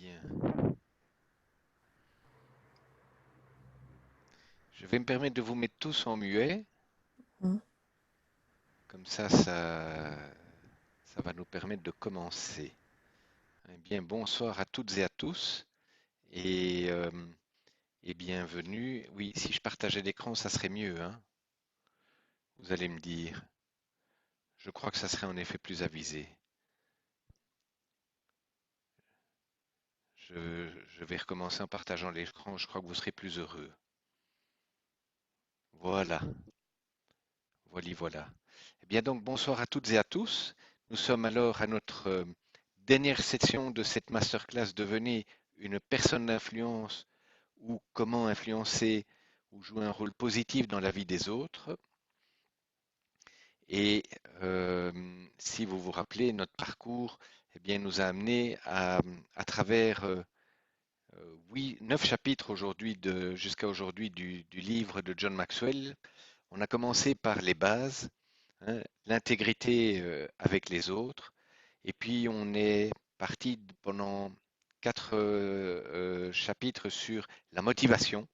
Bien. Je vais me permettre de vous mettre tous en muet. Mm. Comme ça va nous permettre de commencer. Eh bien, bonsoir à toutes et à tous et, euh, et bienvenue. Oui, si je partageais l'écran, ça serait mieux, hein, vous allez me dire. Je crois que ça serait en effet plus avisé. Je vais recommencer en partageant l'écran. Je crois que vous serez plus heureux. Voilà, voilà. Eh bien donc, bonsoir à toutes et à tous. Nous sommes alors à notre dernière session de cette masterclass Devenez une personne d'influence ou comment influencer ou jouer un rôle positif dans la vie des autres. Et si vous vous rappelez, notre parcours eh bien, nous a amené à travers oui, 9 chapitres aujourd'hui jusqu'à aujourd'hui du livre de John Maxwell. On a commencé par les bases, hein, l'intégrité avec les autres, et puis on est parti pendant 4 chapitres sur la motivation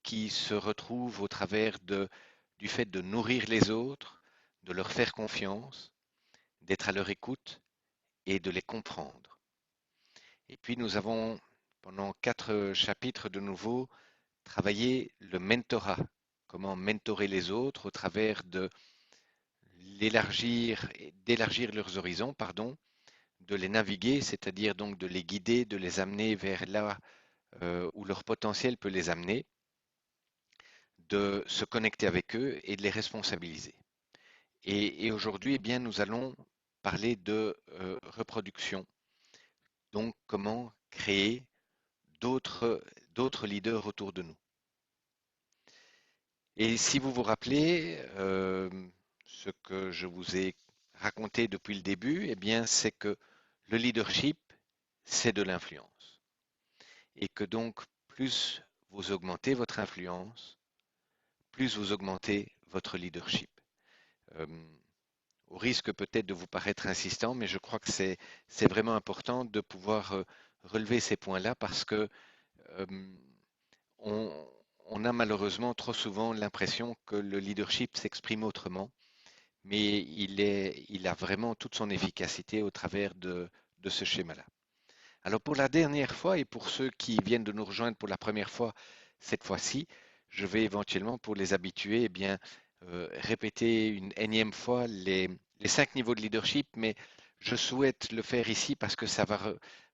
qui se retrouve au travers du fait de nourrir les autres, de leur faire confiance, d'être à leur écoute et de les comprendre. Et puis nous avons, pendant 4 chapitres de nouveau, travaillé le mentorat, comment mentorer les autres au travers de d'élargir leurs horizons, pardon, de les naviguer, c'est-à-dire donc de les guider, de les amener vers là où leur potentiel peut les amener, de se connecter avec eux et de les responsabiliser. Et aujourd'hui, eh bien, nous allons parler de reproduction, donc comment créer d'autres leaders autour de nous. Et si vous vous rappelez, ce que je vous ai raconté depuis le début, eh bien, c'est que le leadership, c'est de l'influence. Et que donc, plus vous augmentez votre influence, plus vous augmentez votre leadership. Euh, Au risque peut-être de vous paraître insistant, mais je crois que c'est vraiment important de pouvoir relever ces points-là parce que euh, on, on a malheureusement trop souvent l'impression que le leadership s'exprime autrement, mais il a vraiment toute son efficacité au travers de ce schéma-là. Alors pour la dernière fois et pour ceux qui viennent de nous rejoindre pour la première fois cette fois-ci, je vais éventuellement pour les habituer, eh bien, répéter une énième fois les 5 niveaux de leadership, mais je souhaite le faire ici parce que ça va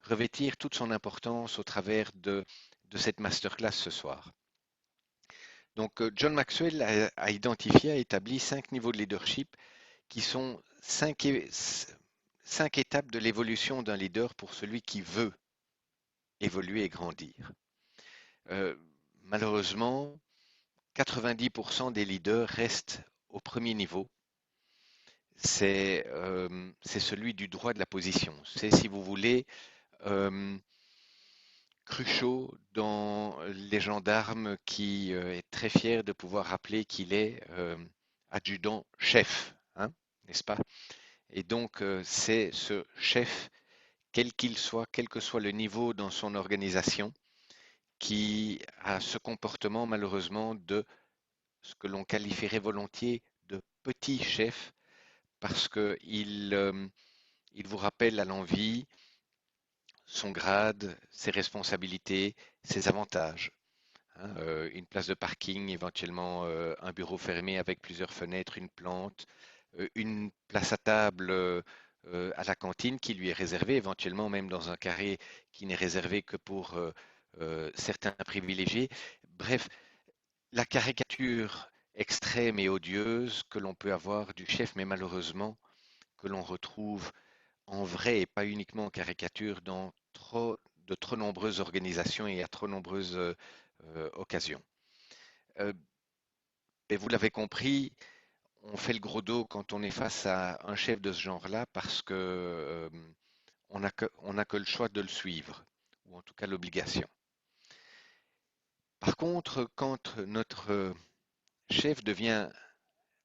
revêtir toute son importance au travers de cette masterclass ce soir. Donc John Maxwell a identifié, a établi 5 niveaux de leadership qui sont 5 étapes de l'évolution d'un leader pour celui qui veut évoluer et grandir. Euh, Malheureusement, 90% des leaders restent au premier niveau. C'est celui du droit de la position. C'est, si vous voulez, euh, Cruchot dans Les Gendarmes qui est très fier de pouvoir rappeler qu'il est adjudant-chef, hein, n'est-ce pas? Et donc, c'est ce chef, quel qu'il soit, quel que soit le niveau dans son organisation, qui a ce comportement malheureusement de ce que l'on qualifierait volontiers de petit chef parce il vous rappelle à l'envi son grade, ses responsabilités, ses avantages, hein, une place de parking, éventuellement un bureau fermé avec plusieurs fenêtres, une plante, une place à table à la cantine qui lui est réservée, éventuellement même dans un carré qui n'est réservé que pour certains privilégiés. Bref, la caricature extrême et odieuse que l'on peut avoir du chef, mais malheureusement que l'on retrouve en vrai et pas uniquement en caricature dans de trop nombreuses organisations et à trop nombreuses occasions. Euh, et vous l'avez compris, on fait le gros dos quand on est face à un chef de ce genre-là parce que on n'a que le choix de le suivre, ou en tout cas l'obligation. Par contre, quand notre chef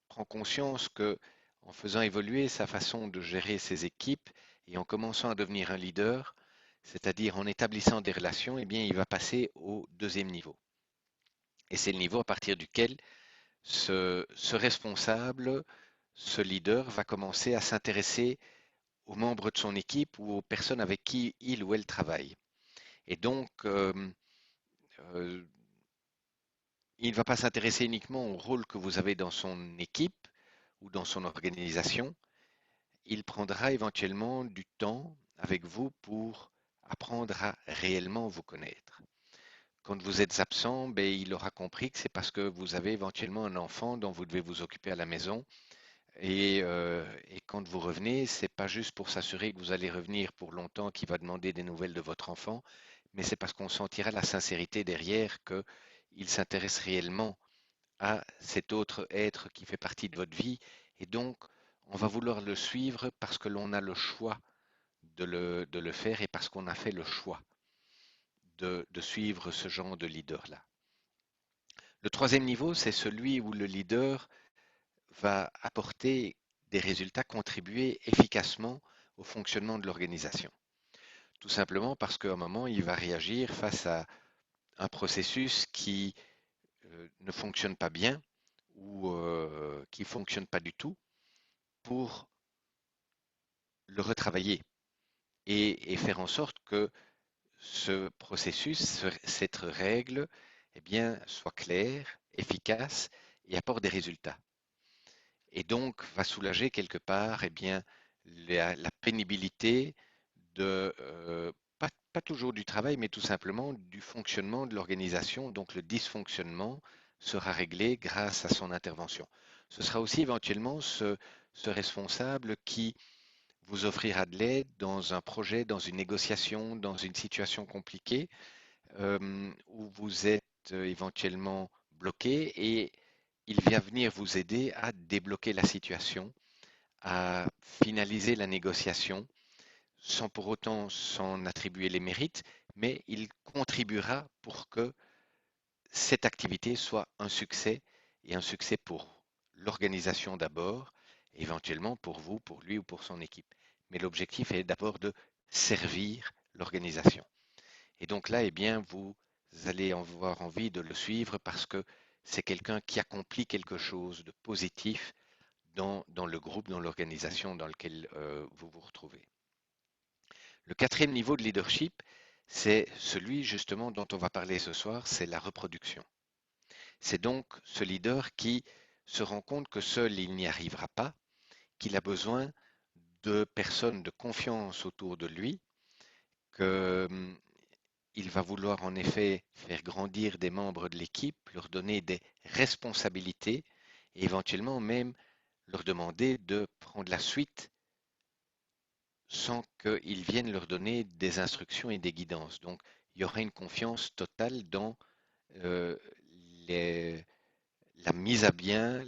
prend conscience que en faisant évoluer sa façon de gérer ses équipes et en commençant à devenir un leader, c'est-à-dire en établissant des relations, eh bien, il va passer au deuxième niveau. Et c'est le niveau à partir duquel ce responsable, ce leader va commencer à s'intéresser aux membres de son équipe ou aux personnes avec qui il ou elle travaille. Et donc, euh, il ne va pas s'intéresser uniquement au rôle que vous avez dans son équipe ou dans son organisation. Il prendra éventuellement du temps avec vous pour apprendre à réellement vous connaître. Quand vous êtes absent, ben, il aura compris que c'est parce que vous avez éventuellement un enfant dont vous devez vous occuper à la maison. Et quand vous revenez, c'est pas juste pour s'assurer que vous allez revenir pour longtemps qui va demander des nouvelles de votre enfant, mais c'est parce qu'on sentira la sincérité derrière qu'il s'intéresse réellement à cet autre être qui fait partie de votre vie. Et donc, on va vouloir le suivre parce que l'on a le choix de le faire et parce qu'on a fait le choix de suivre ce genre de leader-là. Le troisième niveau, c'est celui où le leader va apporter des résultats, contribuer efficacement au fonctionnement de l'organisation. Tout simplement parce qu'à un moment, il va réagir face à un processus qui ne fonctionne pas bien ou qui ne fonctionne pas du tout pour le retravailler et faire en sorte que ce processus, cette règle, eh bien, soit clair, efficace et apporte des résultats. Et donc va soulager quelque part eh bien, la pénibilité de, pas toujours du travail, mais tout simplement du fonctionnement de l'organisation. Donc le dysfonctionnement sera réglé grâce à son intervention. Ce sera aussi éventuellement ce responsable qui vous offrira de l'aide dans un projet, dans une négociation, dans une situation compliquée où vous êtes éventuellement bloqué et il vient venir vous aider à débloquer la situation, à finaliser la négociation, sans pour autant s'en attribuer les mérites, mais il contribuera pour que cette activité soit un succès et un succès pour l'organisation d'abord, éventuellement pour vous, pour lui ou pour son équipe. Mais l'objectif est d'abord de servir l'organisation. Et donc là, eh bien, vous allez avoir envie de le suivre parce que c'est quelqu'un qui accomplit quelque chose de positif dans le groupe, dans l'organisation dans lequel vous vous retrouvez. Le quatrième niveau de leadership, c'est celui justement dont on va parler ce soir, c'est la reproduction. C'est donc ce leader qui se rend compte que seul il n'y arrivera pas, qu'il a besoin de personnes de confiance autour de lui, qu'il va vouloir en effet faire grandir des membres de l'équipe, leur donner des responsabilités et éventuellement même leur demander de prendre la suite sans qu'ils viennent leur donner des instructions et des guidances. Donc, il y aura une confiance totale dans euh, les, la mise à bien,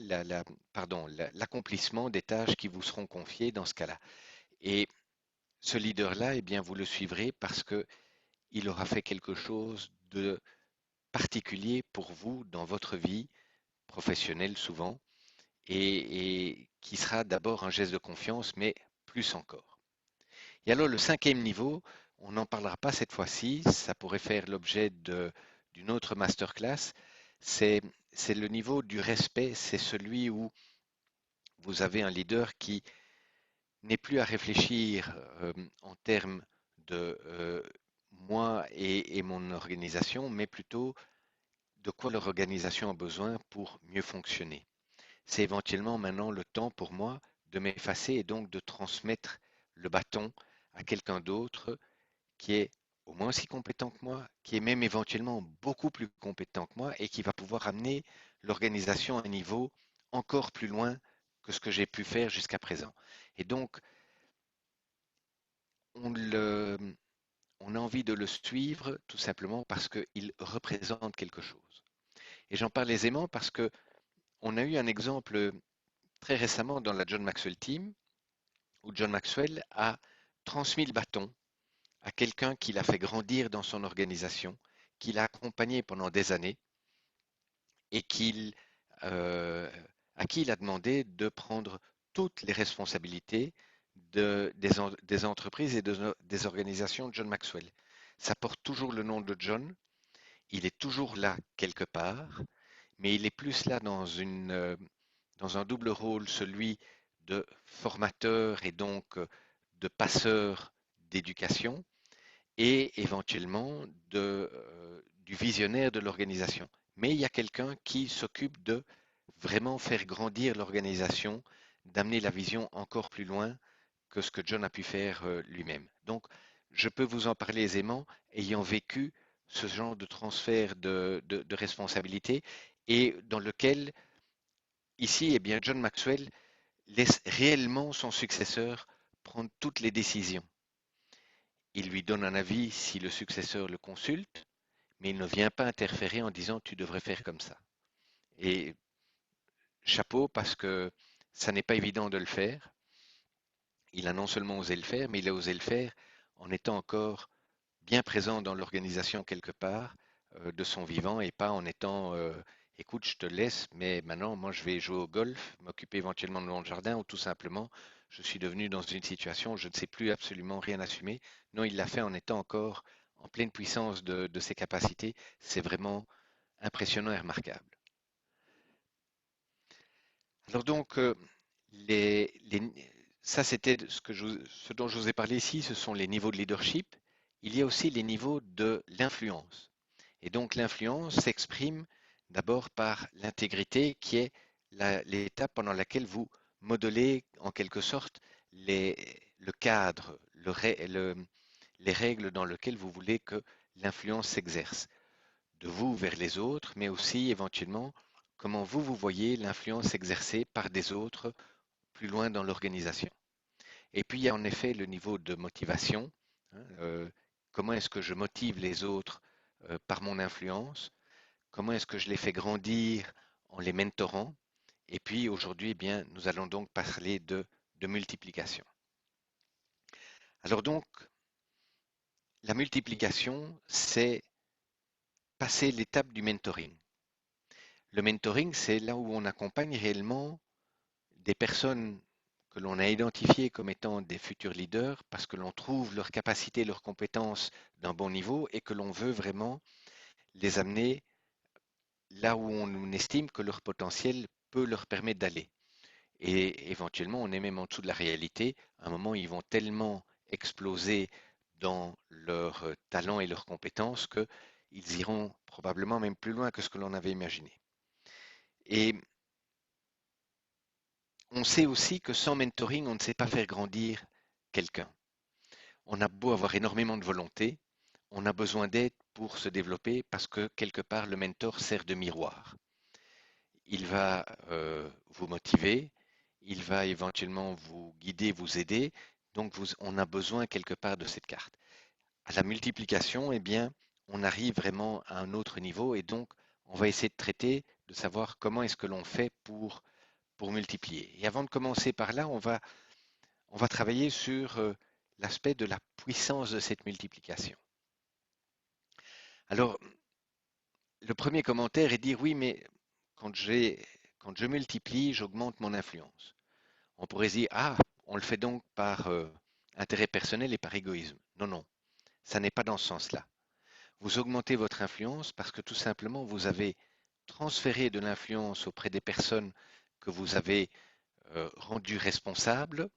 pardon, l'accomplissement des tâches qui vous seront confiées dans ce cas-là. Et ce leader-là, eh bien, vous le suivrez parce que il aura fait quelque chose de particulier pour vous dans votre vie professionnelle souvent et qui sera d'abord un geste de confiance, mais plus encore. Et alors le cinquième niveau, on n'en parlera pas cette fois-ci, ça pourrait faire l'objet d'une autre masterclass, c'est le niveau du respect, c'est celui où vous avez un leader qui n'est plus à réfléchir en termes de moi et mon organisation, mais plutôt de quoi leur organisation a besoin pour mieux fonctionner. C'est éventuellement maintenant le temps pour moi de m'effacer et donc de transmettre le bâton à quelqu'un d'autre qui est au moins aussi compétent que moi, qui est même éventuellement beaucoup plus compétent que moi et qui va pouvoir amener l'organisation à un niveau encore plus loin que ce que j'ai pu faire jusqu'à présent. Et donc, on, le, on a envie de le suivre tout simplement parce qu'il représente quelque chose. Et j'en parle aisément parce que on a eu un exemple très récemment dans la John Maxwell Team où John Maxwell a transmis le bâton à quelqu'un qui l'a fait grandir dans son organisation, qui l'a accompagné pendant des années et euh, à qui il a demandé de prendre toutes les responsabilités des entreprises et des organisations de John Maxwell. Ça porte toujours le nom de John, il est toujours là quelque part, mais il est plus là dans un double rôle, celui de formateur et donc de passeur d'éducation, et éventuellement du visionnaire de l'organisation. Mais il y a quelqu'un qui s'occupe de vraiment faire grandir l'organisation, d'amener la vision encore plus loin que ce que John a pu faire lui-même. Donc, je peux vous en parler aisément, ayant vécu ce genre de transfert de responsabilité et dans lequel, ici, eh bien, John Maxwell laisse réellement son successeur prendre toutes les décisions. Il lui donne un avis si le successeur le consulte, mais il ne vient pas interférer en disant tu devrais faire comme ça. Et chapeau parce que ça n'est pas évident de le faire. Il a non seulement osé le faire, mais il a osé le faire en étant encore bien présent dans l'organisation quelque part de son vivant et pas en étant écoute, je te laisse, mais maintenant moi je vais jouer au golf, m'occuper éventuellement de mon jardin ou tout simplement je suis devenu dans une situation où je ne sais plus absolument rien assumer. Non, il l'a fait en étant encore en pleine puissance de ses capacités. C'est vraiment impressionnant et remarquable. Alors donc, ça c'était ce dont je vous ai parlé ici, ce sont les niveaux de leadership. Il y a aussi les niveaux de l'influence. Et donc l'influence s'exprime d'abord par l'intégrité qui est l'étape pendant laquelle vous modelez en quelque sorte le cadre, les règles dans lesquelles vous voulez que l'influence s'exerce, de vous vers les autres, mais aussi éventuellement comment vous voyez l'influence exercée par des autres plus loin dans l'organisation. Et puis il y a en effet le niveau de motivation. Hein, comment est-ce que je motive les autres par mon influence? Comment est-ce que je les fais grandir en les mentorant? Et puis aujourd'hui, eh bien, nous allons donc parler de multiplication. Alors donc, la multiplication, c'est passer l'étape du mentoring. Le mentoring, c'est là où on accompagne réellement des personnes que l'on a identifiées comme étant des futurs leaders parce que l'on trouve leurs capacités, leurs compétences d'un bon niveau et que l'on veut vraiment les amener là où on estime que leur potentiel peut leur permettre d'aller. Et éventuellement, on est même en dessous de la réalité. À un moment, ils vont tellement exploser dans leurs talents et leurs compétences qu'ils iront probablement même plus loin que ce que l'on avait imaginé. Et on sait aussi que sans mentoring, on ne sait pas faire grandir quelqu'un. On a beau avoir énormément de volonté, on a besoin d'aide pour se développer parce que quelque part, le mentor sert de miroir. Il va vous motiver, il va éventuellement vous guider, vous aider. Donc, on a besoin quelque part de cette carte. À la multiplication, eh bien, on arrive vraiment à un autre niveau et donc, on va essayer de traiter, de savoir comment est-ce que l'on fait pour multiplier. Et avant de commencer par là, on va travailler sur l'aspect de la puissance de cette multiplication. Alors, le premier commentaire est dire oui, mais quand quand je multiplie, j'augmente mon influence. On pourrait se dire, ah, on le fait donc par intérêt personnel et par égoïsme. Non, non, ça n'est pas dans ce sens-là. Vous augmentez votre influence parce que tout simplement, vous avez transféré de l'influence auprès des personnes que vous avez rendues responsables,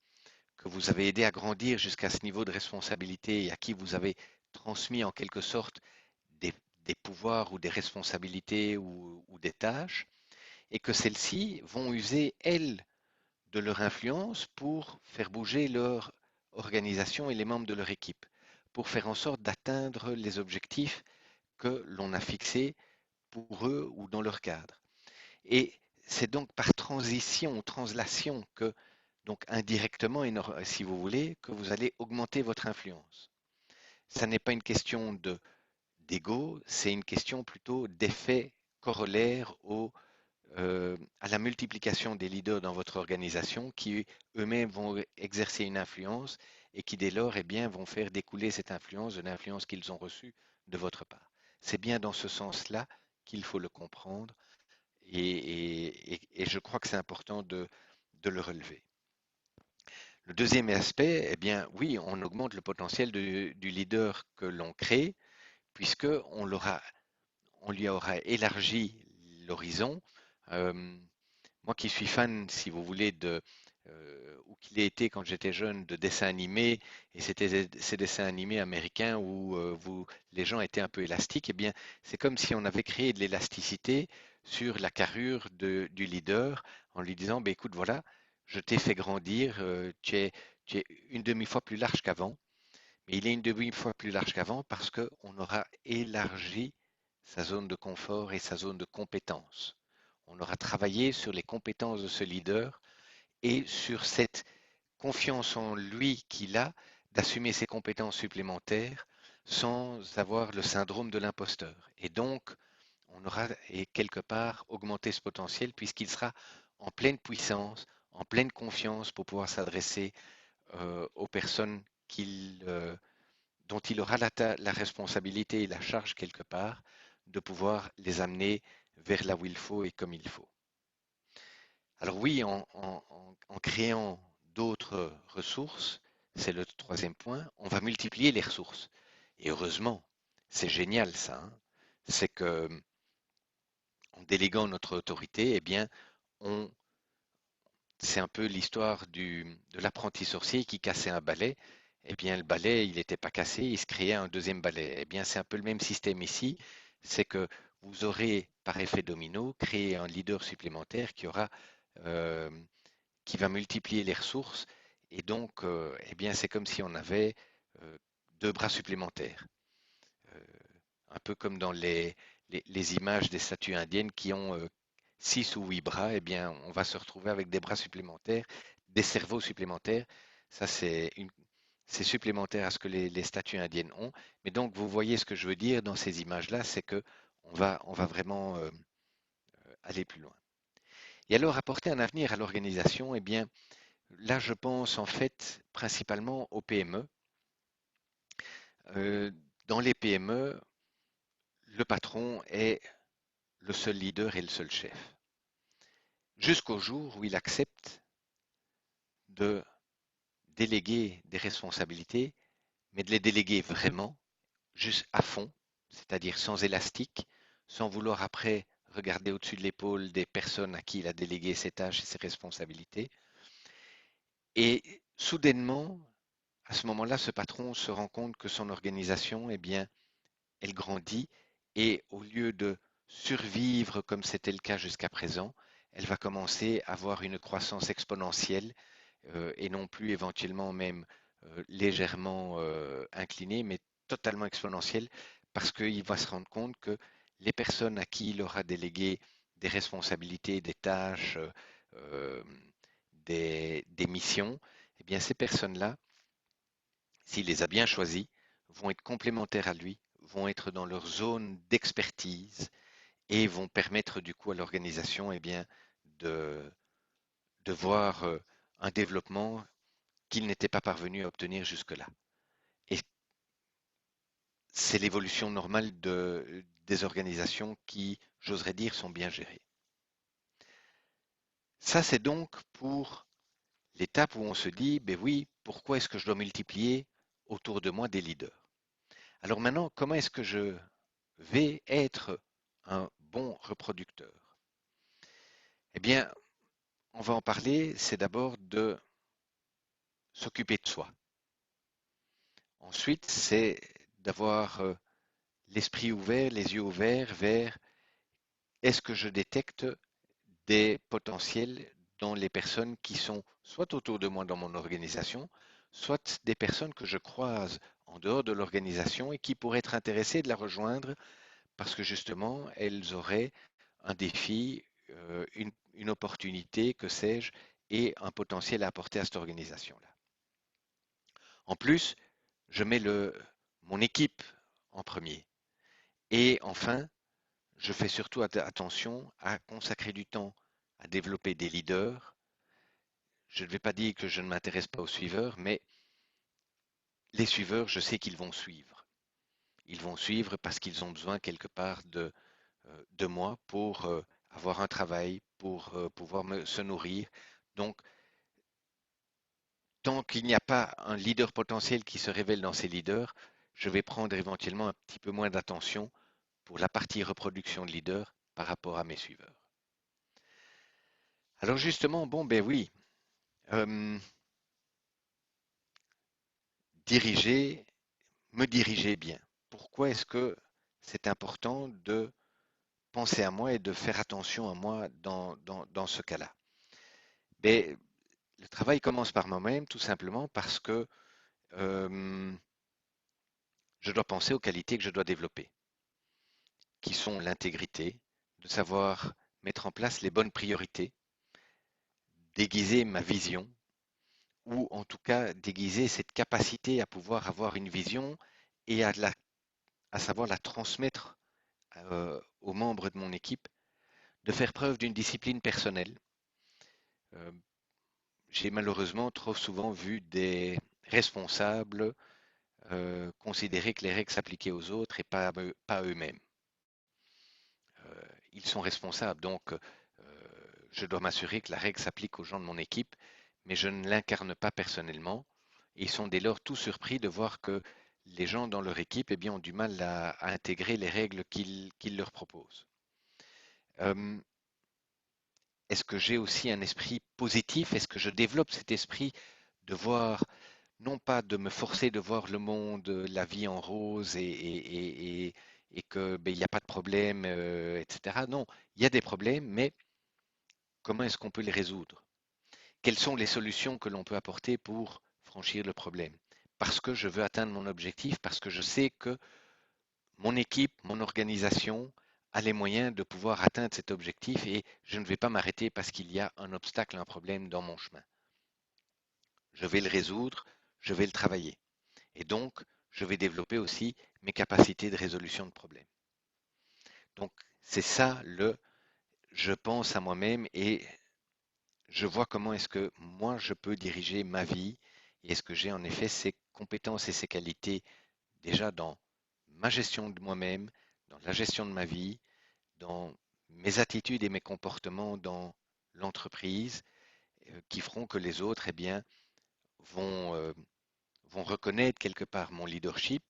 que vous avez aidé à grandir jusqu'à ce niveau de responsabilité et à qui vous avez transmis en quelque sorte des, des pouvoirs ou des responsabilités ou des tâches, et que celles-ci vont user, elles, de leur influence pour faire bouger leur organisation et les membres de leur équipe, pour faire en sorte d'atteindre les objectifs que l'on a fixés pour eux ou dans leur cadre. Et c'est donc par transition, translation que, donc indirectement, si vous voulez, que vous allez augmenter votre influence. Ça n'est pas une question d'ego, c'est une question plutôt d'effet corollaire à la multiplication des leaders dans votre organisation qui eux-mêmes vont exercer une influence et qui dès lors eh bien, vont faire découler cette influence de l'influence qu'ils ont reçue de votre part. C'est bien dans ce sens-là qu'il faut le comprendre et je crois que c'est important de le relever. Le deuxième aspect, eh bien, oui, on augmente le potentiel du leader que l'on crée, puisque on lui aura élargi l'horizon. Euh, Moi qui suis fan, si vous voulez, ou qu'il ait été quand j'étais jeune, de dessins animés, et c'était ces dessins animés américains où les gens étaient un peu élastiques, eh bien, c'est comme si on avait créé de l'élasticité sur la carrure du leader en lui disant, ben, écoute, voilà, je t'ai fait grandir, tu es une demi-fois plus large qu'avant, mais il est une demi-fois plus large qu'avant parce qu'on aura élargi sa zone de confort et sa zone de compétence. On aura travaillé sur les compétences de ce leader et sur cette confiance en lui qu'il a d'assumer ses compétences supplémentaires sans avoir le syndrome de l'imposteur. Et donc, on aura quelque part augmenté ce potentiel puisqu'il sera en pleine puissance, en pleine confiance pour pouvoir s'adresser aux personnes dont il aura la responsabilité et la charge quelque part de pouvoir les amener vers là où il faut et comme il faut. Alors oui, en créant d'autres ressources, c'est le troisième point, on va multiplier les ressources. Et heureusement, c'est génial ça, hein. C'est que en déléguant notre autorité, eh bien, on, c'est un peu l'histoire de l'apprenti sorcier qui cassait un balai. Eh bien, le balai, il n'était pas cassé, il se créait un deuxième balai. Eh bien, c'est un peu le même système ici. C'est que vous aurez, par effet domino, créé un leader supplémentaire euh, qui va multiplier les ressources. Et donc, eh bien, c'est comme si on avait euh, deux bras supplémentaires. Euh, un peu comme dans les images des statues indiennes qui ont 6 ou 8 bras, eh bien, on va se retrouver avec des bras supplémentaires, des cerveaux supplémentaires. Ça, c'est supplémentaire à ce que les statues indiennes ont. Mais donc, vous voyez ce que je veux dire dans ces images-là, c'est que on va vraiment aller plus loin. Et alors, apporter un avenir à l'organisation, eh bien, là, je pense en fait principalement aux PME. Euh, dans les PME, le patron est le seul leader et le seul chef. Jusqu'au jour où il accepte de déléguer des responsabilités, mais de les déléguer vraiment, juste à fond, c'est-à-dire sans élastique, sans vouloir après regarder au-dessus de l'épaule des personnes à qui il a délégué ses tâches et ses responsabilités. Et soudainement, à ce moment-là, ce patron se rend compte que son organisation, eh bien, elle grandit et au lieu de survivre comme c'était le cas jusqu'à présent, elle va commencer à avoir une croissance exponentielle et non plus éventuellement même légèrement inclinée, mais totalement exponentielle parce qu'il va se rendre compte que les personnes à qui il aura délégué des responsabilités, des tâches, euh, des missions, eh bien ces personnes-là, s'il les a bien choisis, vont être complémentaires à lui, vont être dans leur zone d'expertise et vont permettre du coup à l'organisation eh bien, de, de voir un développement qu'il n'était pas parvenu à obtenir jusque-là. Et c'est l'évolution normale des organisations qui, j'oserais dire, sont bien gérées. Ça, c'est donc pour l'étape où on se dit, ben oui, pourquoi est-ce que je dois multiplier autour de moi des leaders? Alors maintenant, comment est-ce que je vais être un bon reproducteur? Eh bien, on va en parler, c'est d'abord de s'occuper de soi. Ensuite, c'est d'avoir l'esprit ouvert, les yeux ouverts vers est-ce que je détecte des potentiels dans les personnes qui sont soit autour de moi dans mon organisation, soit des personnes que je croise en dehors de l'organisation et qui pourraient être intéressées de la rejoindre parce que justement, elles auraient un défi, une opportunité, que sais-je, et un potentiel à apporter à cette organisation-là. En plus, je mets mon équipe en premier. Et enfin, je fais surtout attention à consacrer du temps à développer des leaders. Je ne vais pas dire que je ne m'intéresse pas aux suiveurs, mais les suiveurs, je sais qu'ils vont suivre. Ils vont suivre parce qu'ils ont besoin quelque part de moi pour avoir un travail, pour pouvoir se nourrir. Donc, tant qu'il n'y a pas un leader potentiel qui se révèle dans ces leaders, je vais prendre éventuellement un petit peu moins d'attention pour la partie reproduction de leader par rapport à mes suiveurs. Alors justement, bon ben oui, euh, diriger, me diriger bien. Pourquoi est-ce que c'est important de penser à moi et de faire attention à moi dans ce cas-là? Ben, le travail commence par moi-même tout simplement parce que euh, je dois penser aux qualités que je dois développer, qui sont l'intégrité, de savoir mettre en place les bonnes priorités, déguiser ma vision, ou en tout cas déguiser cette capacité à pouvoir avoir une vision et à savoir la transmettre aux membres de mon équipe, de faire preuve d'une discipline personnelle. Euh, j'ai malheureusement trop souvent vu des responsables considérer que les règles s'appliquaient aux autres et pas à eux-mêmes. Ils sont responsables, donc je dois m'assurer que la règle s'applique aux gens de mon équipe, mais je ne l'incarne pas personnellement. Et ils sont dès lors tout surpris de voir que les gens dans leur équipe eh bien, ont du mal à intégrer les règles qu'ils leur proposent. Euh, Est-ce que j'ai aussi un esprit positif? Est-ce que je développe cet esprit de voir, non pas de me forcer de voir le monde, la vie en rose et que ben, il n'y a pas de problème, etc. Non, il y a des problèmes, mais comment est-ce qu'on peut les résoudre? Quelles sont les solutions que l'on peut apporter pour franchir le problème? Parce que je veux atteindre mon objectif, parce que je sais que mon équipe, mon organisation a les moyens de pouvoir atteindre cet objectif et je ne vais pas m'arrêter parce qu'il y a un obstacle, un problème dans mon chemin. Je vais le résoudre, je vais le travailler. Et donc, je vais développer aussi mes capacités de résolution de problèmes. Donc, c'est ça je pense à moi-même et je vois comment est-ce que moi je peux diriger ma vie et est-ce que j'ai en effet ces compétences et ces qualités déjà dans ma gestion de moi-même, dans la gestion de ma vie, dans mes attitudes et mes comportements dans l'entreprise qui feront que les autres eh bien, vont, euh, vont reconnaître quelque part mon leadership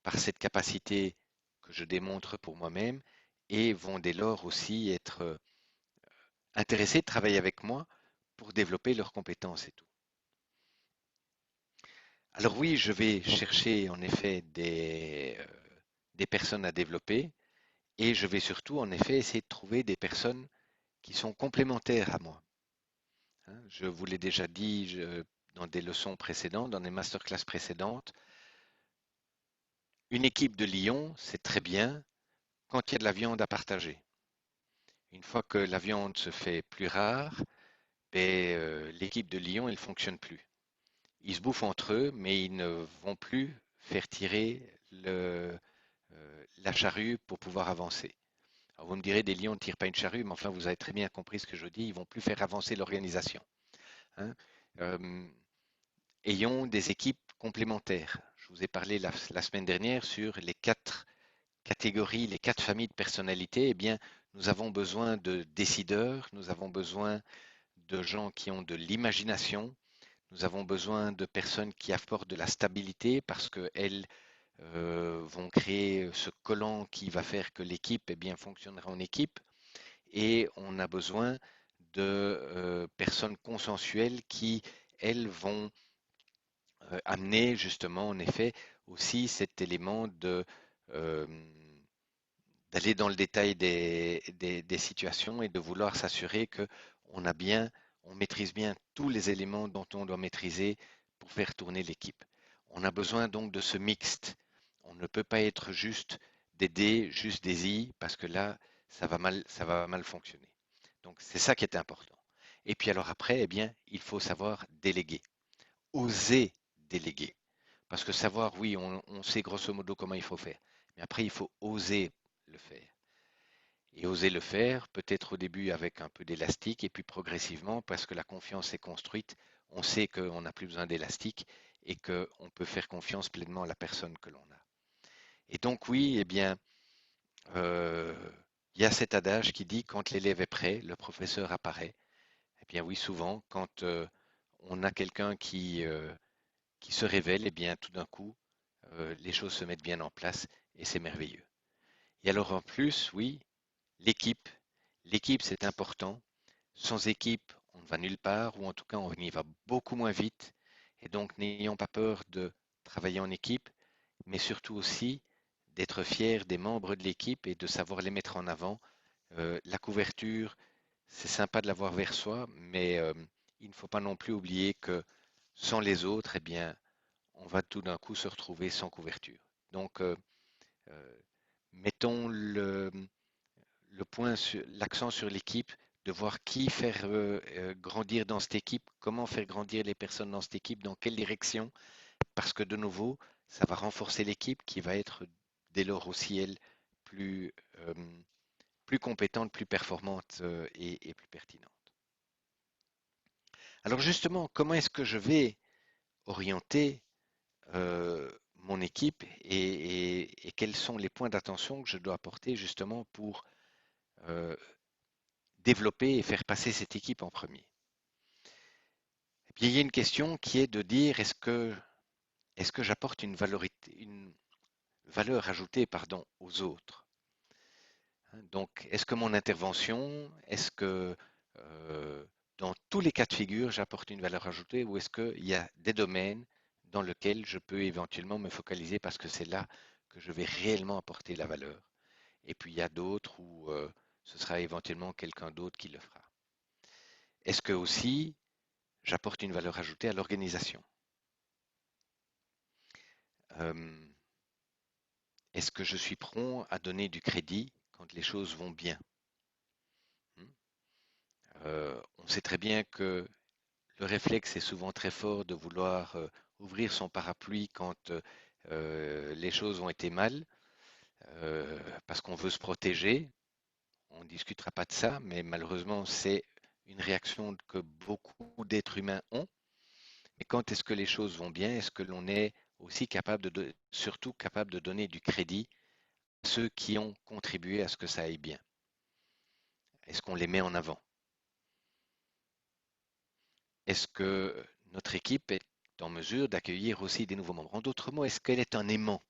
par cette capacité que je démontre pour moi-même et vont dès lors aussi être intéressés de travailler avec moi pour développer leurs compétences et tout. Alors oui, je vais chercher en effet des personnes à développer et je vais surtout en effet essayer de trouver des personnes qui sont complémentaires à moi. Hein, je vous l'ai déjà dit dans des leçons précédentes, dans des masterclass précédentes, une équipe de lions, c'est très bien quand il y a de la viande à partager. Une fois que la viande se fait plus rare, ben, l'équipe de lions, elle ne fonctionne plus. Ils se bouffent entre eux, mais ils ne vont plus faire tirer la charrue pour pouvoir avancer. Alors vous me direz, des lions ne tirent pas une charrue, mais enfin, vous avez très bien compris ce que je dis, ils ne vont plus faire avancer l'organisation. Hein. Euh, Ayons des équipes complémentaires. Je vous ai parlé la semaine dernière sur les 4 catégories, les 4 familles de personnalités. Eh bien, nous avons besoin de décideurs, nous avons besoin de gens qui ont de l'imagination, nous avons besoin de personnes qui apportent de la stabilité parce qu'elles vont créer ce collant qui va faire que l'équipe eh bien, fonctionnera en équipe. Et on a besoin de personnes consensuelles qui, elles, vont amener justement, en effet, aussi cet élément euh, d'aller dans le détail des situations et de vouloir s'assurer que on maîtrise bien tous les éléments dont on doit maîtriser pour faire tourner l'équipe. On a besoin donc de ce mixte. On ne peut pas être juste des D, juste des I, parce que là, ça va mal fonctionner. Donc c'est ça qui est important. Et puis alors après, eh bien, il faut savoir déléguer, oser déléguer. Parce que savoir, oui, on sait grosso modo comment il faut faire. Mais après, il faut oser le faire. Et oser le faire, peut-être au début avec un peu d'élastique, et puis progressivement, parce que la confiance est construite, on sait qu'on n'a plus besoin d'élastique et qu'on peut faire confiance pleinement à la personne que l'on a. Et donc oui, eh bien, euh, il y a cet adage qui dit quand l'élève est prêt, le professeur apparaît. Eh bien oui, souvent, quand on a quelqu'un qui se révèle, et bien tout d'un coup, les choses se mettent bien en place et c'est merveilleux. Et alors en plus, oui, l'équipe. L'équipe, c'est important. Sans équipe, on ne va nulle part, ou en tout cas, on y va beaucoup moins vite. Et donc, n'ayons pas peur de travailler en équipe, mais surtout aussi d'être fier des membres de l'équipe et de savoir les mettre en avant. La couverture, c'est sympa de l'avoir vers soi, mais il ne faut pas non plus oublier que sans les autres, eh bien, on va tout d'un coup se retrouver sans couverture. Donc, euh, mettons l'accent sur l'équipe, de voir qui faire grandir dans cette équipe, comment faire grandir les personnes dans cette équipe, dans quelle direction, parce que de nouveau, ça va renforcer l'équipe qui va être dès lors aussi, elle, plus, euh, plus compétente, plus performante et plus pertinente. Alors justement, comment est-ce que je vais orienter mon équipe et quels sont les points d'attention que je dois apporter justement pour euh, développer et faire passer cette équipe en premier? Et puis, il y a une question qui est de dire est-ce que j'apporte une valeur ajoutée pardon, aux autres? Donc, est-ce que mon intervention, est-ce que dans tous les cas de figure, j'apporte une valeur ajoutée ou est-ce qu'il y a des domaines dans lesquels je peux éventuellement me focaliser parce que c'est là que je vais réellement apporter la valeur? Et puis, il y a d'autres où ce sera éventuellement quelqu'un d'autre qui le fera. Est-ce que aussi j'apporte une valeur ajoutée à l'organisation? Euh, Est-ce que je suis prompt à donner du crédit quand les choses vont bien? Hmm. On sait très bien que le réflexe est souvent très fort de vouloir ouvrir son parapluie quand les choses ont été mal, parce qu'on veut se protéger. On ne discutera pas de ça, mais malheureusement, c'est une réaction que beaucoup d'êtres humains ont. Mais quand est-ce que les choses vont bien? Est-ce que l'on est aussi surtout capable de donner du crédit à ceux qui ont contribué à ce que ça aille bien? Est-ce qu'on les met en avant? Est-ce que notre équipe est en mesure d'accueillir aussi des nouveaux membres? En d'autres mots, est-ce qu'elle est un aimant?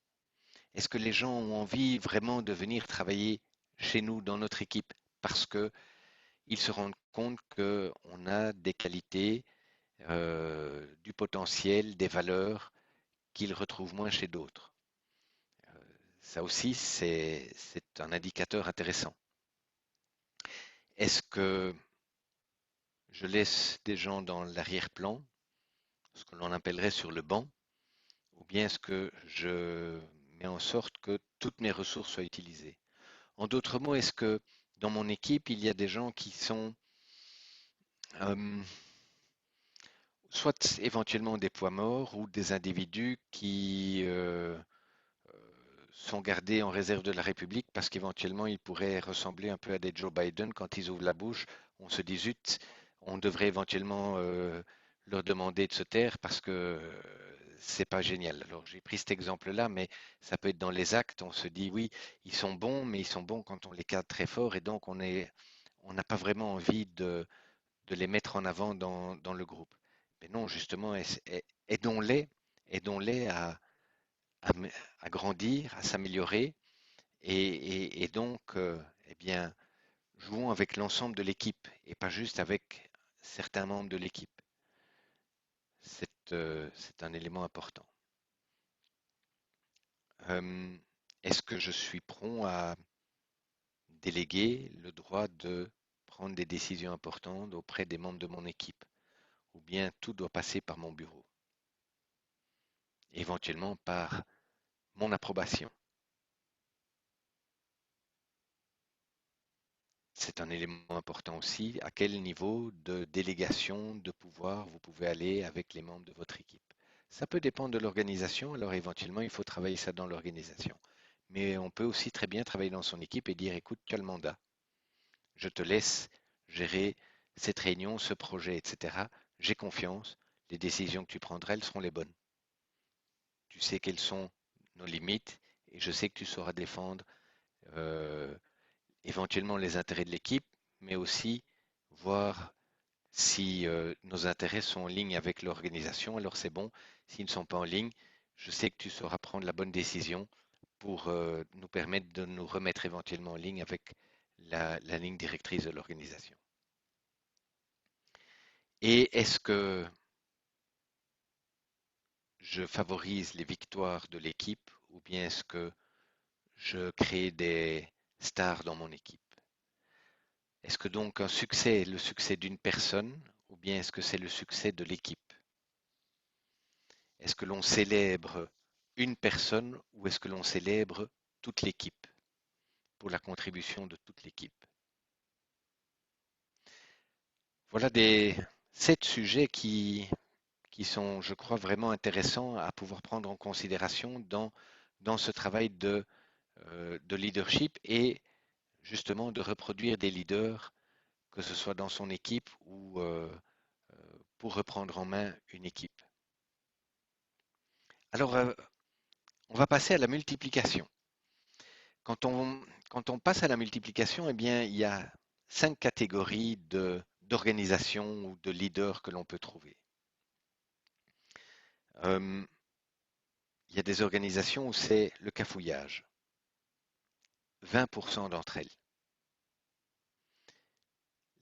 Est-ce que les gens ont envie vraiment de venir travailler chez nous, dans notre équipe, parce qu'ils se rendent compte qu'on a des qualités, du potentiel, des valeurs qu'ils retrouvent moins chez d'autres? Ça aussi, c'est un indicateur intéressant. Est-ce que je laisse des gens dans l'arrière-plan, ce que l'on appellerait sur le banc, ou bien est-ce que je mets en sorte que toutes mes ressources soient utilisées? En d'autres mots, est-ce que dans mon équipe, il y a des gens qui sont euh, soit éventuellement des poids morts ou des individus qui sont gardés en réserve de la République parce qu'éventuellement ils pourraient ressembler un peu à des Joe Biden quand ils ouvrent la bouche. On se dit zut, on devrait éventuellement leur demander de se taire parce que c'est pas génial. Alors j'ai pris cet exemple-là, mais ça peut être dans les actes. On se dit oui, ils sont bons, mais ils sont bons quand on les cadre très fort et donc on n'a pas vraiment envie de les mettre en avant dans le groupe. Mais non, justement, aidons-les, aidons-les à, à grandir, à s'améliorer et donc, eh bien, jouons avec l'ensemble de l'équipe et pas juste avec certains membres de l'équipe. C'est un élément important. Euh, Est-ce que je suis prompt à déléguer le droit de prendre des décisions importantes auprès des membres de mon équipe? Ou bien tout doit passer par mon bureau, éventuellement par mon approbation? C'est un élément important aussi. À quel niveau de délégation de pouvoir vous pouvez aller avec les membres de votre équipe? Ça peut dépendre de l'organisation, alors éventuellement il faut travailler ça dans l'organisation. Mais on peut aussi très bien travailler dans son équipe et dire, écoute, tu as le mandat, je te laisse gérer cette réunion, ce projet, etc. J'ai confiance, les décisions que tu prendras, elles seront les bonnes. Tu sais quelles sont nos limites et je sais que tu sauras défendre euh, éventuellement les intérêts de l'équipe, mais aussi voir Si nos intérêts sont en ligne avec l'organisation, alors c'est bon. S'ils ne sont pas en ligne, je sais que tu sauras prendre la bonne décision pour nous permettre de nous remettre éventuellement en ligne avec la ligne directrice de l'organisation. Et est-ce que je favorise les victoires de l'équipe ou bien est-ce que je crée des stars dans mon équipe? Est-ce que donc un succès est le succès d'une personne ou bien est-ce que c'est le succès de l'équipe? Est-ce que l'on célèbre une personne ou est-ce que l'on célèbre toute l'équipe pour la contribution de toute l'équipe? Voilà des 7 sujets qui sont, je crois, vraiment intéressants à pouvoir prendre en considération dans ce travail de leadership et justement de reproduire des leaders, que ce soit dans son équipe ou pour reprendre en main une équipe. Alors, on va passer à la multiplication. Quand on, quand on passe à la multiplication, eh bien, il y a 5 catégories d'organisation ou de leaders que l'on peut trouver. Euh, il y a des organisations où c'est le cafouillage, 20% d'entre elles.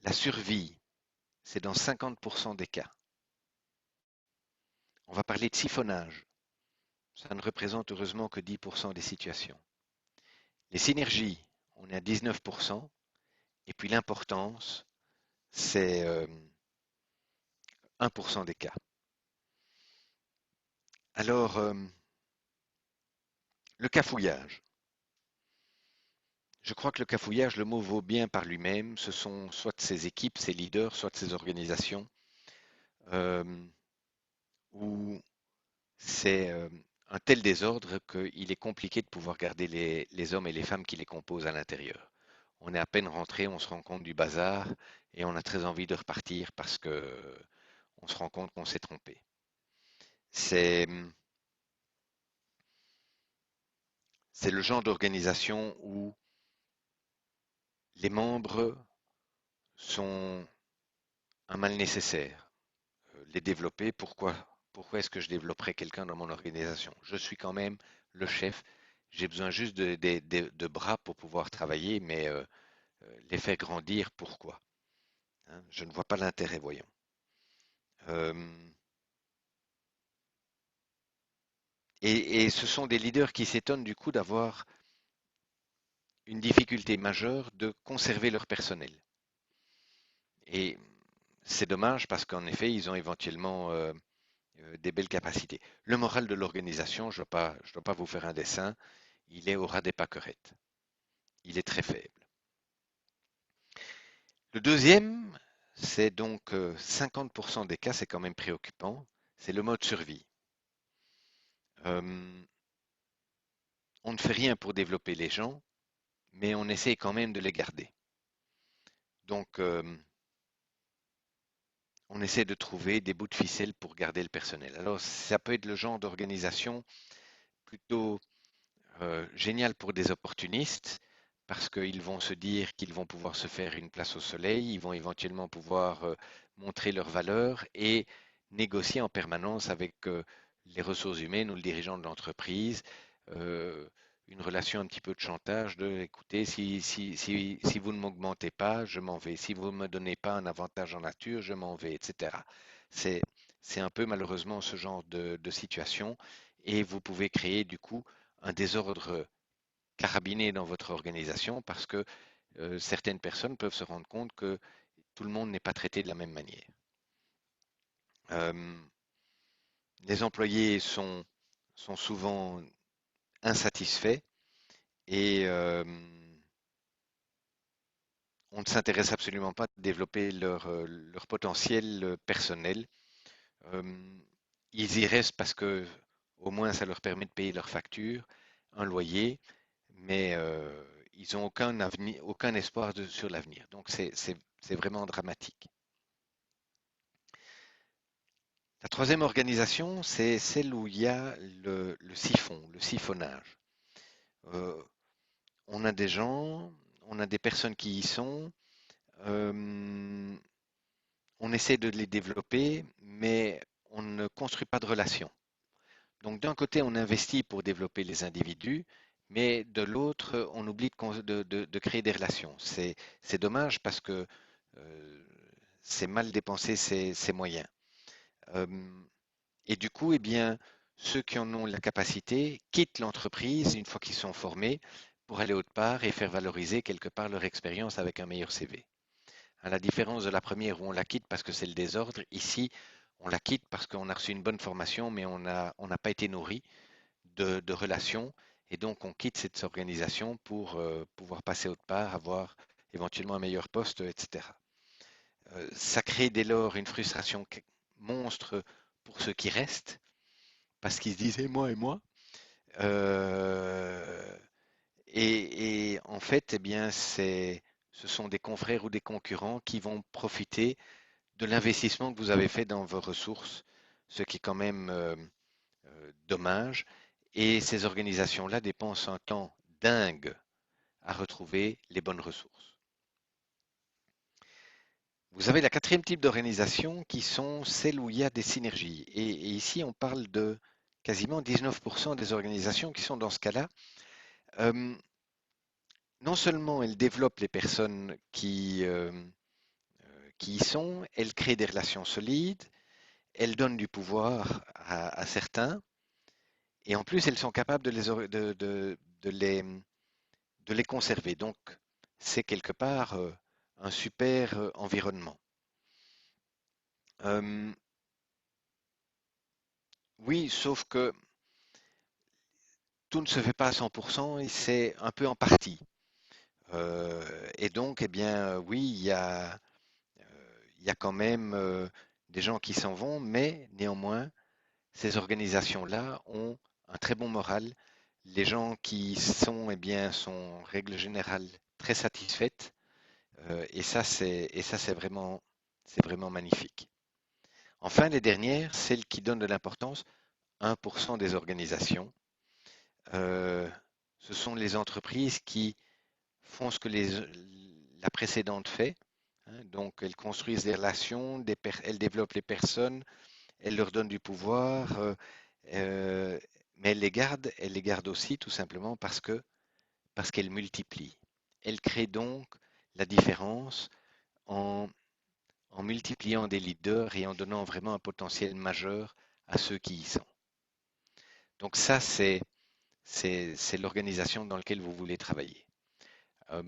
La survie, c'est dans 50% des cas. On va parler de siphonnage. Ça ne représente heureusement que 10% des situations. Les synergies, on est à 19%. Et puis l'importance, c'est 1% des cas. Alors, le cafouillage. Je crois que le cafouillage, le mot vaut bien par lui-même. Ce sont soit ses équipes, ses leaders, soit ses organisations, euh, où c'est un tel désordre qu'il est compliqué de pouvoir garder les hommes et les femmes qui les composent à l'intérieur. On est à peine rentré, on se rend compte du bazar et on a très envie de repartir parce que on se rend compte qu'on s'est trompé. C'est c'est le genre d'organisation où les membres sont un mal nécessaire. Les développer, pourquoi est-ce que je développerais quelqu'un dans mon organisation? Je suis quand même le chef. J'ai besoin juste de bras pour pouvoir travailler, mais les faire grandir, pourquoi? Hein, je ne vois pas l'intérêt, voyons. Euh, et ce sont des leaders qui s'étonnent du coup d'avoir une difficulté majeure de conserver leur personnel. Et c'est dommage parce qu'en effet, ils ont éventuellement des belles capacités. Le moral de l'organisation, je ne dois pas vous faire un dessin, il est au ras des pâquerettes. Il est très faible. Le deuxième, c'est donc 50% des cas, c'est quand même préoccupant, c'est le mode survie. Euh, on ne fait rien pour développer les gens, mais on essaie quand même de les garder. Donc, on essaie de trouver des bouts de ficelle pour garder le personnel. Alors, ça peut être le genre d'organisation plutôt génial pour des opportunistes parce qu'ils vont se dire qu'ils vont pouvoir se faire une place au soleil, ils vont éventuellement pouvoir montrer leurs valeurs et négocier en permanence avec les ressources humaines ou le dirigeant de l'entreprise euh, une relation un petit peu de chantage de écoutez, si vous ne m'augmentez pas, je m'en vais. Si vous ne me donnez pas un avantage en nature, je m'en vais, etc. C'est, c'est un peu malheureusement ce genre de situation et vous pouvez créer du coup un désordre carabiné dans votre organisation parce que certaines personnes peuvent se rendre compte que tout le monde n'est pas traité de la même manière. Euh, les employés sont souvent insatisfaits et on ne s'intéresse absolument pas à développer leur potentiel personnel. Euh, ils y restent parce que au moins ça leur permet de payer leurs factures, un loyer, mais ils n'ont aucun avenir, aucun espoir sur l'avenir. Donc c'est vraiment dramatique. La troisième organisation, c'est celle où il y a le siphon, le siphonnage. Euh, on a des gens, on a des personnes qui y sont. euh, on essaie de les développer, mais on ne construit pas de relations. Donc d'un côté, on investit pour développer les individus, mais de l'autre, on oublie de créer des relations. C'est dommage parce que euh, c'est mal dépenser ses moyens. Euh, et du coup, eh bien, ceux qui en ont la capacité quittent l'entreprise une fois qu'ils sont formés pour aller autre part et faire valoriser quelque part leur expérience avec un meilleur CV. À la différence de la première où on la quitte parce que c'est le désordre, ici, on la quitte parce qu'on a reçu une bonne formation, mais on n'a pas été nourri de relations, et donc on quitte cette organisation pour pouvoir passer autre part, avoir éventuellement un meilleur poste, etc. Ça crée dès lors une frustration monstre pour ceux qui restent, parce qu'ils se disent et moi. Euh, et en fait, eh bien, ce sont des confrères ou des concurrents qui vont profiter de l'investissement que vous avez fait dans vos ressources, ce qui est quand même dommage. Et ces organisations-là dépensent un temps dingue à retrouver les bonnes ressources. Vous avez la quatrième type d'organisation qui sont celles où il y a des synergies. Et ici, on parle de quasiment 19% des organisations qui sont dans ce cas-là. Euh, non seulement elles développent les personnes qui y sont, elles créent des relations solides, elles donnent du pouvoir à certains, et en plus, elles sont capables de les conserver. Donc, c'est quelque part un super environnement. Euh, oui, sauf que tout ne se fait pas à 100% et c'est un peu en partie. Et donc, eh bien, oui, il y a quand même des gens qui s'en vont, mais néanmoins, ces organisations-là ont un très bon moral. Les gens qui sont, eh bien, sont en règle générale très satisfaites. C'est vraiment magnifique. Enfin, les dernières, celles qui donnent de l'importance, 1% des organisations. Euh, Ce sont les entreprises qui font ce que la précédente fait. Hein. Donc, elles construisent des relations, elles développent les personnes, elles leur donnent du pouvoir, euh, mais elles les gardent aussi tout simplement parce qu'elles multiplient. Elles créent donc la différence en, en multipliant des leaders et en donnant vraiment un potentiel majeur à ceux qui y sont. Donc ça, c'est l'organisation dans laquelle vous voulez travailler. Euh,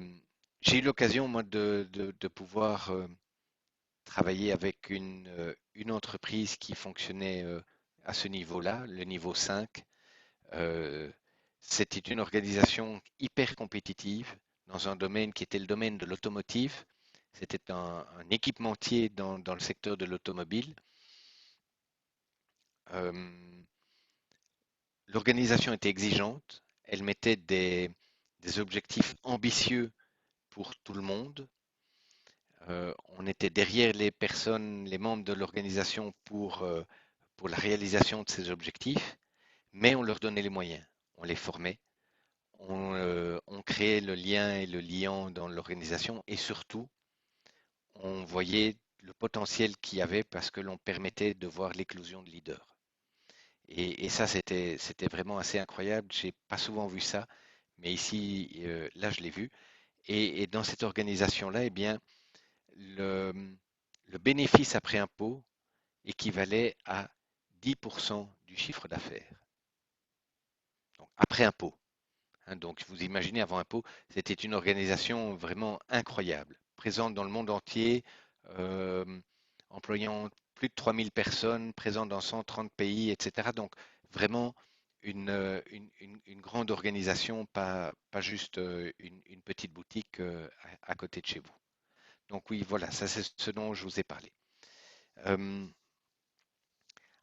j'ai eu l'occasion, moi, de pouvoir travailler avec une entreprise qui fonctionnait à ce niveau-là, le niveau 5. Euh, C'était une organisation hyper compétitive dans un domaine qui était le domaine de l'automotive. C'était un équipementier dans le secteur de l'automobile. Euh, L'organisation était exigeante. Elle mettait des objectifs ambitieux pour tout le monde. On était derrière les personnes, les membres de l'organisation pour la réalisation de ces objectifs, mais on leur donnait les moyens, on les formait, on créait le lien et le liant dans l'organisation et surtout, on voyait le potentiel qu'il y avait parce que l'on permettait de voir l'éclosion de leaders. Et ça, c'était vraiment assez incroyable. J'ai pas souvent vu ça, mais ici, là, je l'ai vu. Et dans cette organisation-là, eh bien, le, le bénéfice après impôt équivalait à 10% du chiffre d'affaires. Donc, après impôt. Hein, donc, vous imaginez, avant impôt, c'était une organisation vraiment incroyable, présente dans le monde entier, euh, employant plus de 3000 personnes, présente dans 130 pays, etc. Donc, vraiment une grande organisation, pas juste une petite boutique à côté de chez vous. Donc oui, voilà, ça c'est ce dont je vous ai parlé. Euh,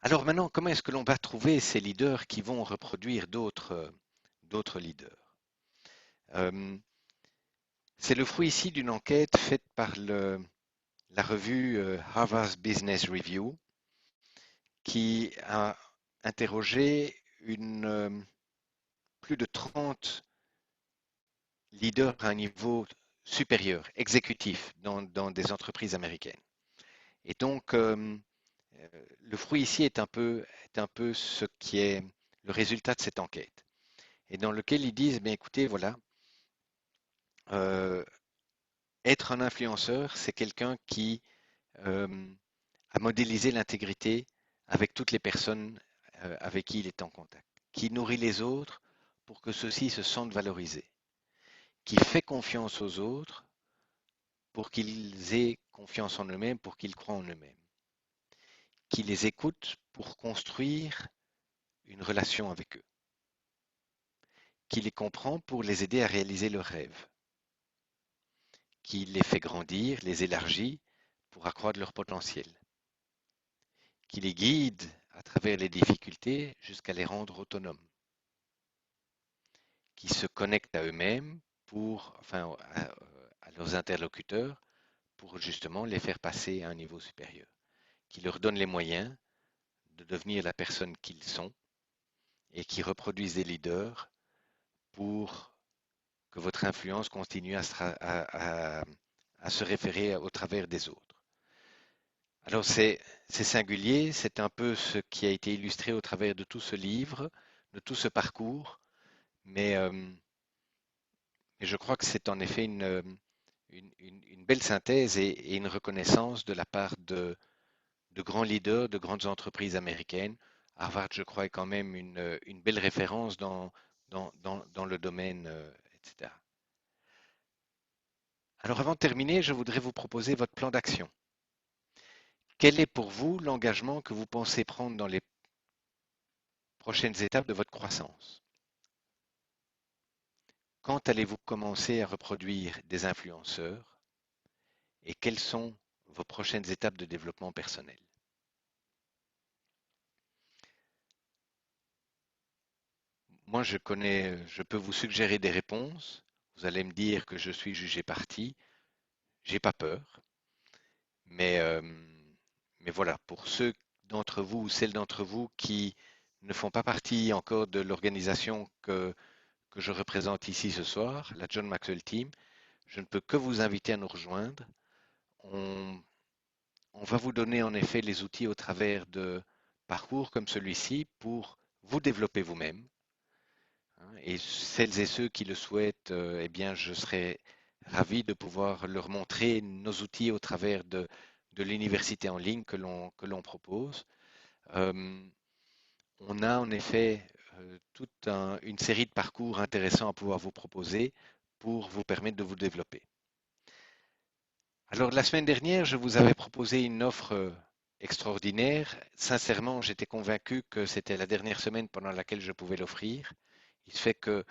alors maintenant, comment est-ce que l'on va trouver ces leaders qui vont reproduire d'autres leaders? Euh, c'est le fruit ici d'une enquête faite par la revue Harvard Business Review qui a interrogé plus de 30 leaders à un niveau supérieur, exécutif, dans des entreprises américaines. Et donc, le fruit ici est un peu ce qui est le résultat de cette enquête. Et dans lequel ils disent, bien écoutez, voilà, euh, être un influenceur, c'est quelqu'un qui euh, a modélisé l'intégrité avec toutes les personnes avec qui il est en contact, qui nourrit les autres pour que ceux-ci se sentent valorisés, qui fait confiance aux autres pour qu'ils aient confiance en eux-mêmes, pour qu'ils croient en eux-mêmes, qui les écoute pour construire une relation avec eux, qui les comprend pour les aider à réaliser leurs rêves, qui les fait grandir, les élargit pour accroître leur potentiel, qui les guide à travers les difficultés jusqu'à les rendre autonomes, qui se connectent à eux-mêmes enfin, à leurs interlocuteurs pour justement les faire passer à un niveau supérieur, qui leur donne les moyens de devenir la personne qu'ils sont et qui reproduisent des leaders pour que votre influence continue à se référer au travers des autres. Alors c'est singulier, c'est un peu ce qui a été illustré au travers de tout ce livre, de tout ce parcours, mais, mais je crois que c'est en effet une belle synthèse et une reconnaissance de la part de grands leaders de grandes entreprises américaines. Harvard, je crois, est quand même une belle référence dans le domaine, etc. Alors avant de terminer, je voudrais vous proposer votre plan d'action. Quel est pour vous l'engagement que vous pensez prendre dans les prochaines étapes de votre croissance? Quand allez-vous commencer à reproduire des influenceurs et quelles sont vos prochaines étapes de développement personnel? Moi, je peux vous suggérer des réponses. Vous allez me dire que je suis jugé parti. J'ai pas peur, mais, euh, mais voilà, pour ceux d'entre vous ou celles d'entre vous qui ne font pas partie encore de l'organisation que je représente ici ce soir, la John Maxwell Team, je ne peux que vous inviter à nous rejoindre. On, on va vous donner en effet les outils au travers de parcours comme celui-ci pour vous développer vous-même. Et celles et ceux qui le souhaitent, eh bien, je serai ravi de pouvoir leur montrer nos outils au travers de l'université en ligne que l'on propose. Euh, on a en effet toute une série de parcours intéressants à pouvoir vous proposer pour vous permettre de vous développer. Alors, la semaine dernière, je vous avais proposé une offre extraordinaire. Sincèrement, j'étais convaincu que c'était la dernière semaine pendant laquelle je pouvais l'offrir. Il se fait que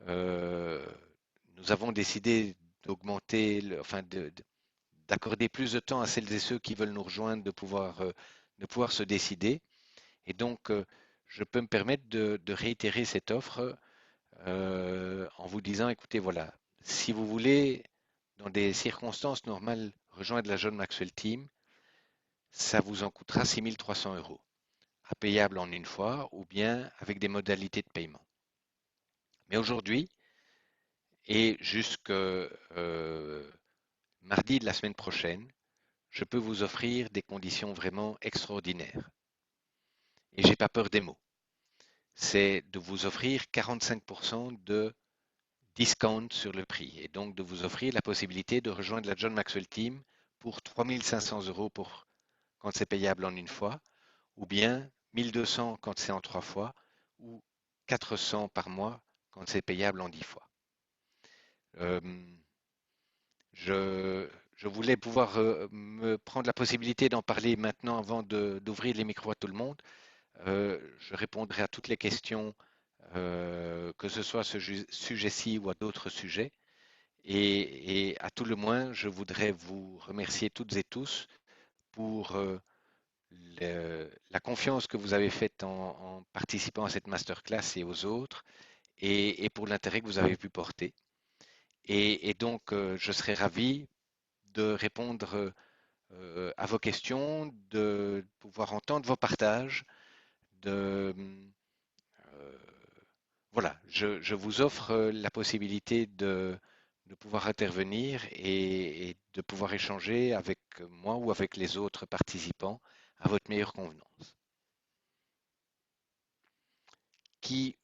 euh, nous avons décidé d'augmenter, enfin d'accorder plus de temps à celles et ceux qui veulent nous rejoindre de pouvoir se décider. Et donc, je peux me permettre de réitérer cette offre en vous disant, écoutez, voilà, si vous voulez, dans des circonstances normales, rejoindre la John Maxwell Team, ça vous en coûtera 6 300 euros, à payable en une fois ou bien avec des modalités de paiement. Mais aujourd'hui, et jusque mardi de la semaine prochaine, je peux vous offrir des conditions vraiment extraordinaires. Et j'ai pas peur des mots. C'est de vous offrir 45% de discount sur le prix et donc de vous offrir la possibilité de rejoindre la John Maxwell Team pour 3 500 euros quand c'est payable en une fois, ou bien 1200 quand c'est en trois fois, ou 400 par mois quand c'est payable en 10 fois. Euh, je, je voulais pouvoir me prendre la possibilité d'en parler maintenant avant d'ouvrir les micros à tout le monde. Je répondrai à toutes les questions, que ce soit à ce sujet-ci ou à d'autres sujets. Et à tout le moins, je voudrais vous remercier toutes et tous pour la confiance que vous avez faite en participant à cette masterclass et aux autres, et pour l'intérêt que vous avez pu porter. Et donc, je serai ravi de répondre à vos questions, de pouvoir entendre vos partages, de voilà, je vous offre la possibilité de pouvoir intervenir et de pouvoir échanger avec moi ou avec les autres participants à votre meilleure convenance. Qui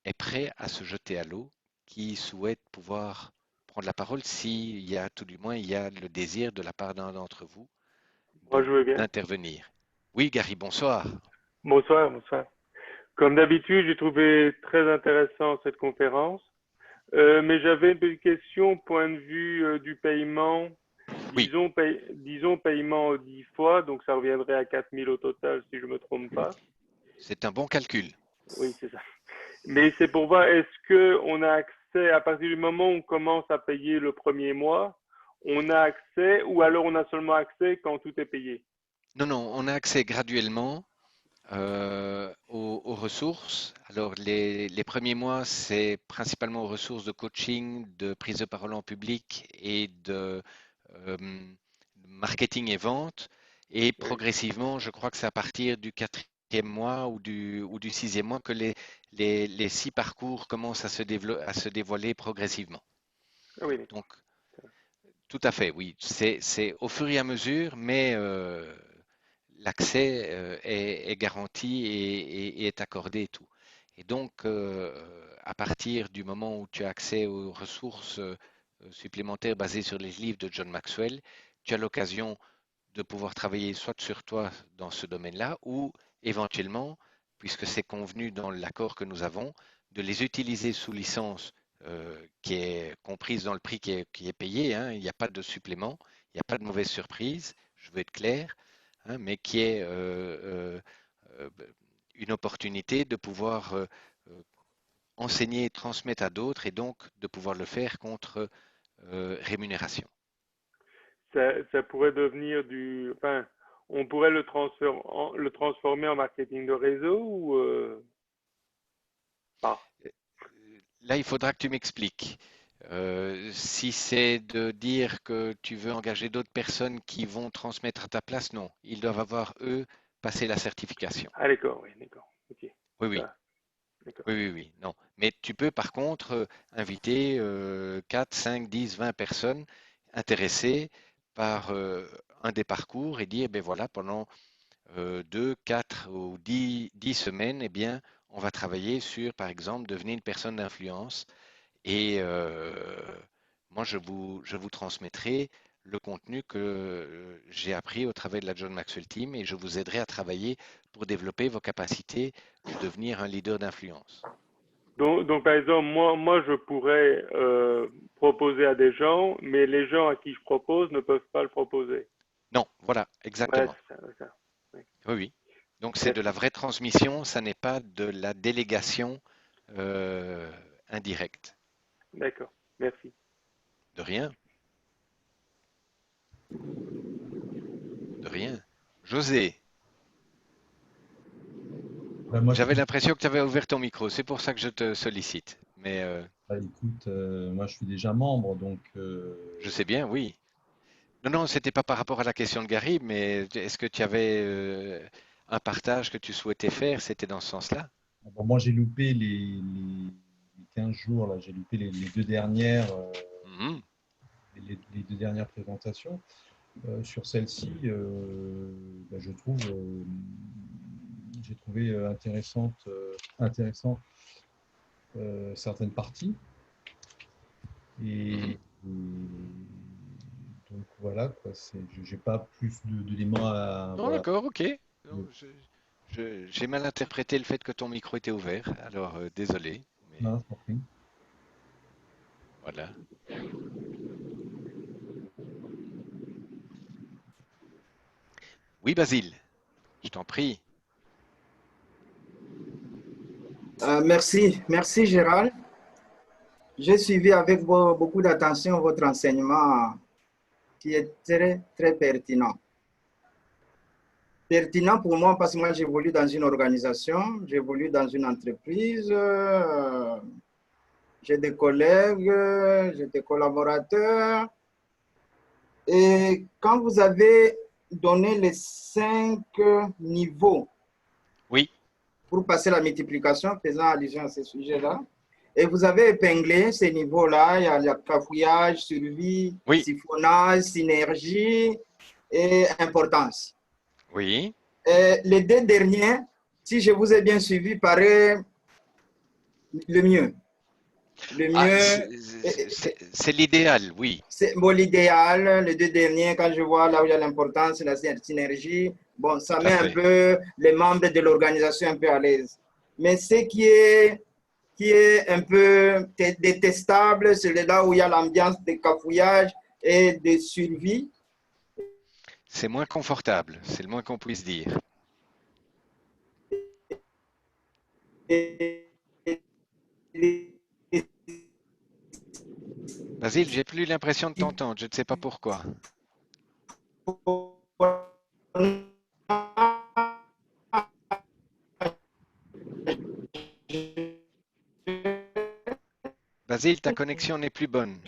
est prêt à se jeter à l'eau, qui souhaite pouvoir prendre la parole s'il y a, tout du moins, il y a le désir de la part d'un d'entre vous Moi, je veux bien. d'intervenir. Oui, Gary, bonsoir. Bonsoir, bonsoir. Comme d'habitude, j'ai trouvé très intéressant cette conférence, mais j'avais une petite question, point de vue du paiement. Oui, Disons paiement 10 fois, donc ça reviendrait à 4 000 au total, si je ne me trompe pas. c'est un bon calcul. Oui, c'est ça. Mais c'est pour voir, est-ce qu'on a accès, à partir du moment où on commence à payer le premier mois, on a accès, ou alors on a seulement accès quand tout est payé? Non, non, on a accès graduellement aux ressources. Alors, les premiers mois, c'est principalement aux ressources de coaching, de prise de parole en public et de marketing et vente. Et Oui, progressivement, je crois que c'est à partir du quatrième mois ou du sixième mois que les six parcours commencent à se dévoiler progressivement. ah oui, d'accord. Donc, tout à fait, oui. C'est au fur et à mesure, mais l'accès est garanti et est accordé et tout. Et donc, à partir du moment où tu as accès aux ressources supplémentaires basées sur les livres de John Maxwell, tu as l'occasion de pouvoir travailler soit sur toi dans ce domaine-là ou éventuellement, puisque c'est convenu dans l'accord que nous avons, de les utiliser sous licence qui est comprise dans le prix qui est payé. Hein. Il n'y a pas de supplément, il n'y a pas de mauvaise surprise, je veux être clair, hein, mais qui est euh, une opportunité de pouvoir enseigner et transmettre à d'autres et donc de pouvoir le faire contre rémunération. Ça pourrait devenir enfin, on pourrait le transformer en marketing de réseau ou pas? Là, il faudra que tu m'expliques. Si c'est de dire que tu veux engager d'autres personnes qui vont transmettre à ta place, non. Ils doivent avoir, eux, passé la certification. Ah d'accord, oui, d'accord. Ok, Oui, oui, ça, d'accord. oui, oui, oui, non. Mais tu peux par contre inviter 4, 5, 10, 20 personnes intéressées par un des parcours et dire, ben voilà, pendant 2, 4 ou 10 semaines, eh bien, on va travailler sur, par exemple, devenir une personne d'influence. Et moi, je vous transmettrai le contenu que j'ai appris au travers de la John Maxwell Team et je vous aiderai à travailler pour développer vos capacités de devenir un leader d'influence. Donc, par exemple, moi, je pourrais proposer à des gens, mais les gens à qui je propose ne peuvent pas le proposer. Non, voilà, Ouais, exactement. c'est ça. Oui. Oui, oui. Donc c'est de la Merci. vraie transmission, ça n'est pas de la délégation euh, indirecte. D'accord. Merci. De rien, de rien. José, Bah, moi, j'avais l'impression que tu avais ouvert ton micro, c'est pour ça que je te sollicite. Mais écoute, moi, je suis déjà membre, donc je sais bien, oui. Non, non, c'était pas par rapport à la question de Gary, mais est-ce que tu avais un partage que tu souhaitais faire? C'était dans ce sens-là? bon, moi, j'ai loupé les 15 jours, là, j'ai loupé les deux dernières, Mhm. les deux dernières présentations. Sur celle-ci, bah, j'ai trouvé intéressant certaines parties. Mhm. Et donc voilà, quoi, j'ai pas plus d'éléments à. Non, Voilà. d'accord, ok. Non, j'ai mal interprété le fait que ton micro était ouvert, alors désolé, mais Non, je t'en prie. voilà. Oui, Basile, je t'en prie. Merci Gérald. J'ai suivi avec beaucoup d'attention votre enseignement qui est très pertinent. Pertinent pour moi parce que moi j'évolue dans une organisation, j'évolue dans une entreprise, j'ai des collègues, j'ai des collaborateurs. Et quand vous avez donné les 5 niveaux Oui, pour passer la multiplication, faisant allusion à ce sujet-là, Et vous avez épinglé ces niveaux-là. Il y a le cafouillage, survie, Oui, siphonnage, synergie et importance. oui. Et les deux derniers, si je vous ai bien suivi, paraît le mieux. Le Ah, mieux, c'est l'idéal, oui. c'est bon, l'idéal. Les deux derniers, quand je vois là où il y a l'importance, la synergie, bon, ça Tout à met un fait. peu les membres de l'organisation un peu à l'aise. Mais ce qui est un peu détestable, c'est là où il y a l'ambiance de cafouillage et de survie. C'est moins confortable, c'est le moins qu'on puisse dire. Et, Basile, j'ai plus l'impression de t'entendre, je ne sais pas pourquoi. Basile, ta connexion n'est plus bonne.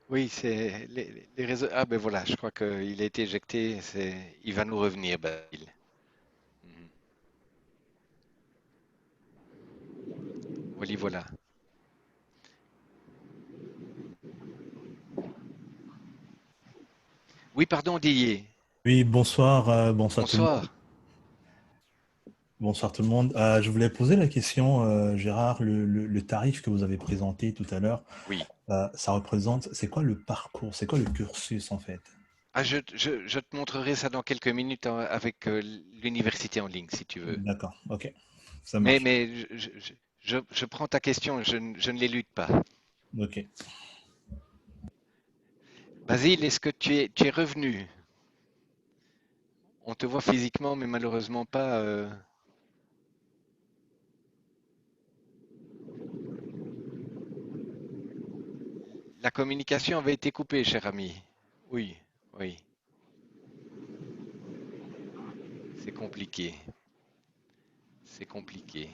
Oui, c'est les réseaux. Ah ben voilà, je crois qu'il a été éjecté. Il va nous revenir, Basile. Mhm. Voilà, voilà. Oui, pardon, Didier. Oui, bonsoir, bonsoir tout le monde. Bonsoir. Bonsoir tout le monde. Je voulais poser la question, Gérard, le tarif que vous avez présenté tout à l'heure, Oui. ça représente, c'est quoi le parcours, c'est quoi le cursus en fait? Ah, je te montrerai ça dans quelques minutes avec l'université en ligne, si tu veux. D'accord, ok, ça Mais, marche. mais je prends ta question, je ne l'élude pas. Ok. Basile, est-ce que tu es revenu? On te voit physiquement, mais malheureusement pas. La communication avait été coupée, cher ami. Oui, oui, c'est compliqué. C'est compliqué.